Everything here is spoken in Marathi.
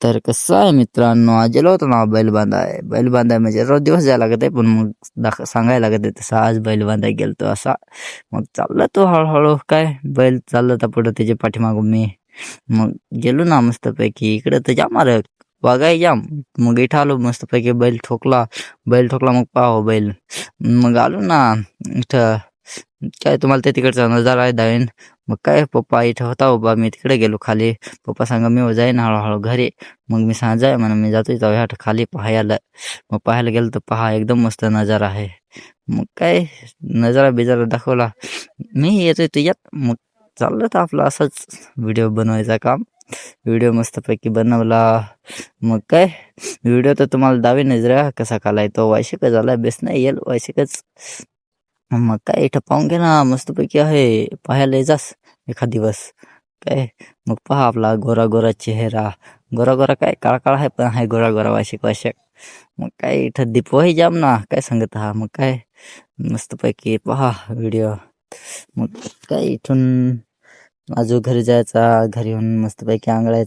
तर कसं आहे मित्रांनो, आज गेलो होतो ना बैल बांधाय म्हणजे रोज दिवस जायला लागत आहे, पण मग सांगायला लागत आहे तसं आज बैल बांधाय गेलतो असा. मग चालला तो हळूहळू, काय बैल चालला होता पुढं, त्याच्या पाठीमागून मी. मग गेलो ना मस्तपैकी, इकडं तर जाम आलं बघाय जाम. मग इथं आलो मस्तपैकी, बैल ठोकला मग पाहो बैल. मग आलो ना इथं, काय तुम्हाला ते तिकडचा नजारा आहे दावेन. मग काय पप्पा इथं होता उभा, मी तिकडे गेलो खाली. पप्पा सांगा मी जाईन हळूहळू घरी. मग मी जाय म्हणा, मी जातोय जाऊया खाली पाहायला. मग पाहायला गेलो तर पहा, एकदम मस्त नजारा आहे. मग काय नजारा बिजारा दाखवला, मी येतोय तुझ्यात. मग चाललं तर आपलं असंच व्हिडिओ बनवायचा काम. व्हिडिओ मस्तपैकी बनवला. मग काय व्हिडिओ तर तुम्हाला दावेनच रे, कसा कालाय तो वायशिकच झाला, बेस नाही येईल वायशिकच. मग काय इथं पाहून घे ना, मस्तपैकी आहे, पाहायला जास एखाद दिवस. काय मग पहा आपला गोरा गोरा चेहरा, गोरा गोरा काय काळा काळा आहे, पण आहे गोरा गोरा वाशिक. मग काय इथं दीपवाही जाम ना, काय सांगत हा. मग काय मस्तपैकी पहा व्हिडिओ. मग काय इथून आजू घरी जायचा, घरी येऊन मस्तपैकी आंघळायचा.